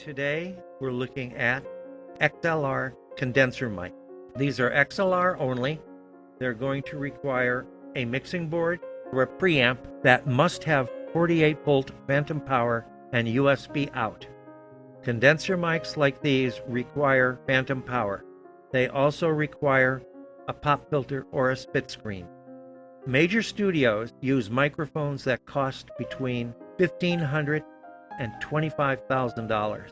Today, we're looking at XLR condenser mic. These are XLR only. They're going to require a mixing board or a preamp that must have 48-volt phantom power and USB out. Condenser mics like these require phantom power. They also require a pop filter or a spit screen. Major studios use microphones that cost between $1,500 and $25,000.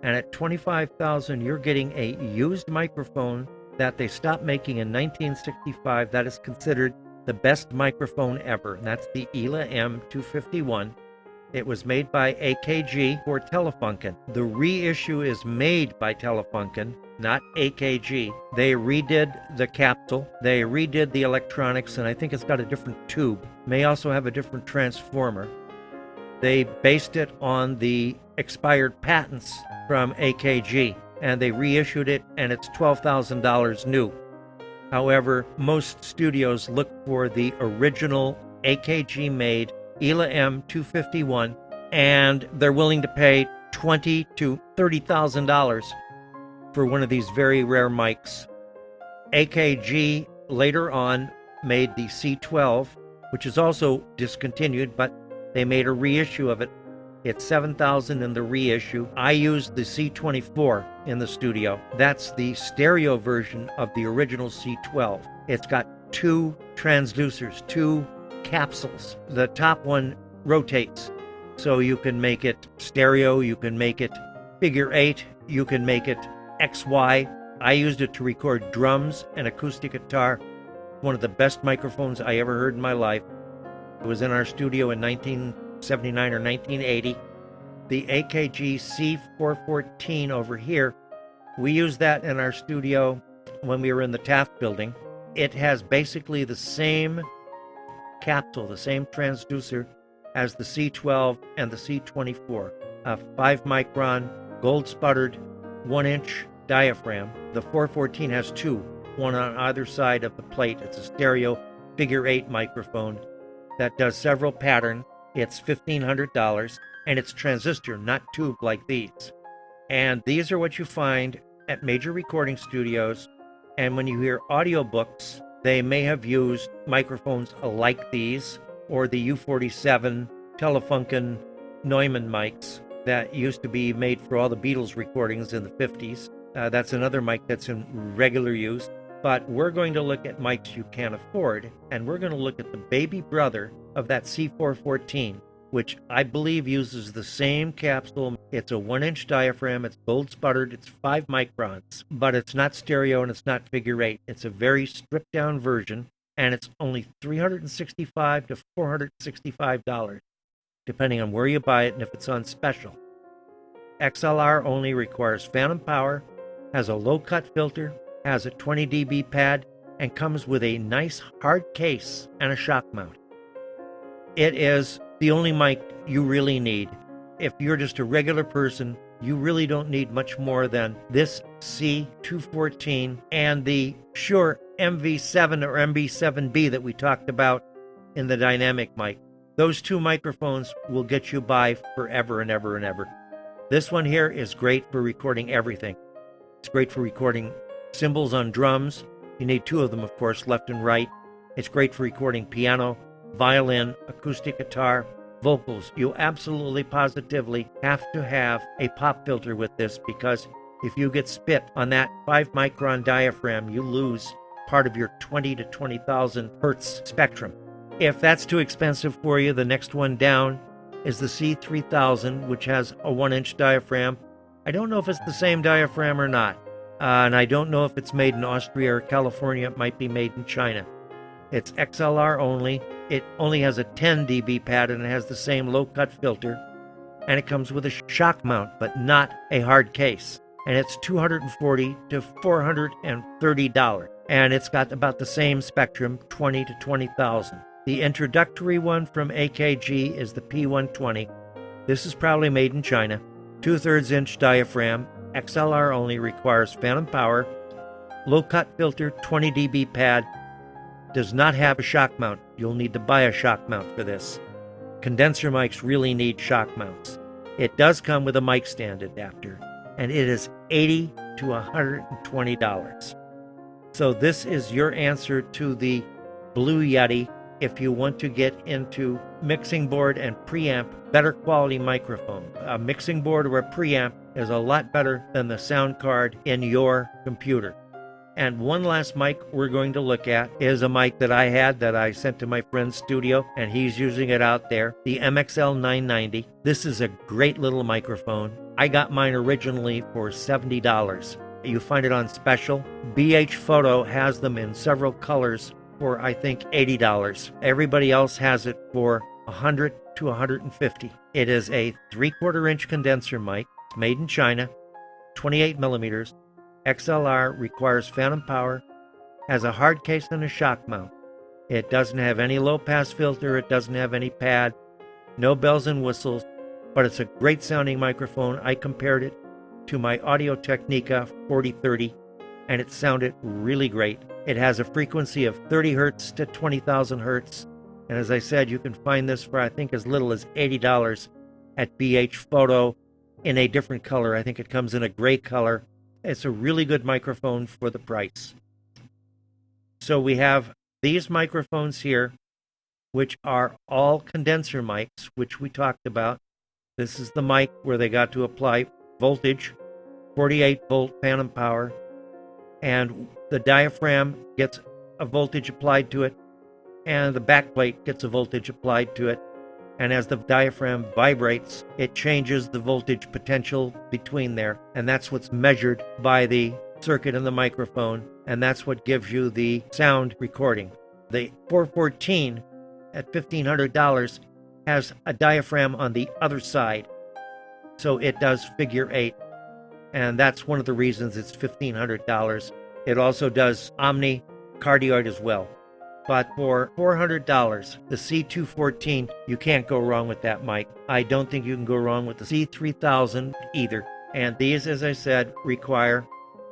And at $25,000, you're getting a used microphone that they stopped making in 1965 that is considered the best microphone ever, and that's the ELA M251. It was made by AKG for Telefunken. The reissue is made by Telefunken, not AKG. They redid the capsule, they redid the electronics, and I think it's got a different tube. May also have a different transformer. They based it on the expired patents from AKG, and they reissued it, and it's $12,000 new. However, most studios look for the original AKG-made ELA M251, and they're willing to pay $20,000 to $30,000 for one of these very rare mics. AKG later on made the C12, which is also discontinued, but they made a reissue of it. It's $7,000 in the reissue. I used the C24 in the studio. That's the stereo version of the original C12. It's got two transducers, two capsules. The top one rotates, so you can make it stereo, you can make it figure eight, you can make it XY. I used it to record drums and acoustic guitar. One of the best microphones I ever heard in my life. It was in our studio in 1979 or 1980. The AKG C414 over here, we used that in our studio when we were in the Taft building. It has basically the same capsule, the same transducer as the C12 and the C24. A 5-micron, gold sputtered, 1-inch diaphragm. The 414 has two, one on either side of the plate. It's a stereo figure 8 microphone that does several patterns. It's $1,500, and it's transistor, not tube like these. And these are what you find at major recording studios. And when you hear audiobooks, they may have used microphones like these, or the U47 Telefunken Neumann mics that used to be made for all the Beatles recordings in the 50s. That's another mic that's in regular use. But we're going to look at mics you can't afford, and we're going to look at the baby brother of that C414, which I believe uses the same capsule. It's a 1-inch diaphragm, it's gold sputtered, it's 5 microns, but it's not stereo and it's not figure 8. It's a very stripped down version, and it's only $365 to $465, depending on where you buy it and if it's on special. XLR only requires phantom power, has a low cut filter, has a 20 dB pad, and comes with a nice hard case and a shock mount. It is the only mic you really need. If you're just a regular person, you really don't need much more than this C214 and the Shure MV7 or MV7B that we talked about in the dynamic mic. Those two microphones will get you by forever and ever and ever. This one here is great for recording everything. It's great for recording cymbals on drums. You need two of them, of course, left and right. It's great for recording piano, violin, acoustic guitar, vocals. You absolutely positively have to have a pop filter with this, because if you get spit on that 5-micron diaphragm, you lose part of your 20 to 20,000 hertz spectrum. If that's too expensive for you, the next one down is the C3000, which has a 1-inch diaphragm. I don't know if it's the same diaphragm or not. And I don't know if it's made in Austria or California. It might be made in China. It's XLR only. It only has a 10 dB pad, and it has the same low-cut filter. And it comes with a shock mount, but not a hard case. And it's $240 to $430. And it's got about the same spectrum, 20 to 20,000. The introductory one from AKG is the P120. This is probably made in China. 2/3 inch diaphragm. XLR only requires phantom power, low cut filter, 20 dB pad, does not have a shock mount. You'll need to buy a shock mount for this. Condenser mics really need shock mounts. It does come with a mic stand adapter, and it is $80 to $120. So this is your answer to the Blue Yeti if you want to get into mixing board and preamp, better quality microphone. A mixing board or a preamp is a lot better than the sound card in your computer. And one last mic we're going to look at is a mic that I had that I sent to my friend's studio, and he's using it out there, the MXL 990. This is a great little microphone. I got mine originally for $70. You find it on special. BH Photo has them in several colors for, I think, $80. Everybody else has it for $100 to $150. It is a 3/4 inch condenser mic. It's made in China, 28 millimeters. XLR, requires phantom power, has a hard case and a shock mount. It doesn't have any low pass filter, it doesn't have any pad, no bells and whistles, but it's a great sounding microphone. I compared it to my Audio Technica 4030 and it sounded really great. It has a frequency of 30 hertz to 20,000 hertz. And as I said, you can find this for I think as little as $80 at BH Photo in a different color. I think it comes in a gray color. It's a really good microphone for the price. So we have these microphones here, which are all condenser mics, which we talked about. This is the mic where they got to apply voltage, 48 volt phantom power, and the diaphragm gets a voltage applied to it, and the backplate gets a voltage applied to it. And as the diaphragm vibrates, it changes the voltage potential between there. And that's what's measured by the circuit in the microphone. And that's what gives you the sound recording. The 414 at $1,500 has a diaphragm on the other side. So it does figure 8. And that's one of the reasons it's $1,500. It also does omni cardioid as well. But for $400, the C214, you can't go wrong with that mic. I don't think you can go wrong with the C3000 either. And these, as I said, require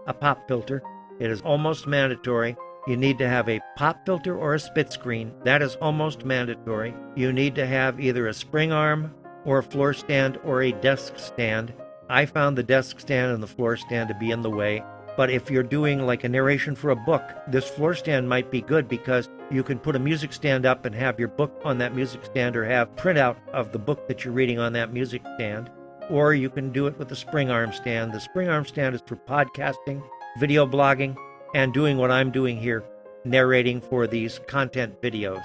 a pop filter. It is almost mandatory. You need to have a pop filter or a spit screen. That is almost mandatory. You need to have either a spring arm or a floor stand or a desk stand. I found the desk stand and the floor stand to be in the way. But if you're doing like a narration for a book, this floor stand might be good because you can put a music stand up and have your book on that music stand or have printout of the book that you're reading on that music stand. Or you can do it with the spring arm stand. The spring arm stand is for podcasting, video blogging, and doing what I'm doing here, narrating for these content videos.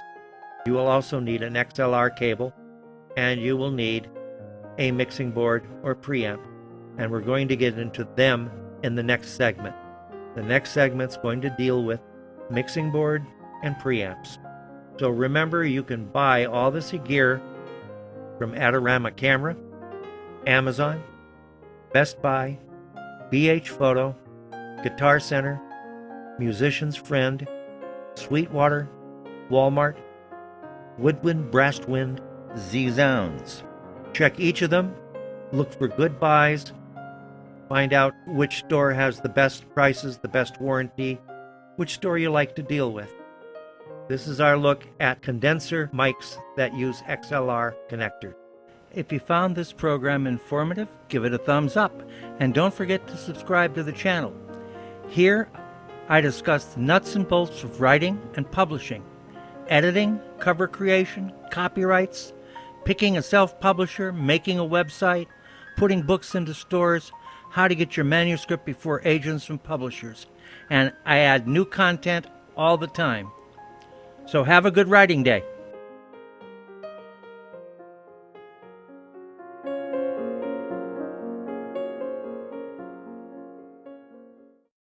You will also need an XLR cable, and you will need a mixing board or preamp. And we're going to get into them in the next segment. The next segment's going to deal with mixing board and preamps. So remember, you can buy all this gear from Adorama Camera, Amazon, Best Buy, BH Photo, Guitar Center, Musician's Friend, Sweetwater, Walmart, Woodwind, Brasswind, Z-Zounds. Check each of them, look for good buys, find out which store has the best prices, the best warranty, which store you like to deal with. This is our look at condenser mics that use XLR connector. If you found this program informative, give it a thumbs up, and don't forget to subscribe to the channel. Here, I discuss the nuts and bolts of writing and publishing, editing, cover creation, copyrights, picking a self-publisher, making a website, putting books into stores, how to get your manuscript before agents and publishers. And I add new content all the time. So have a good writing day.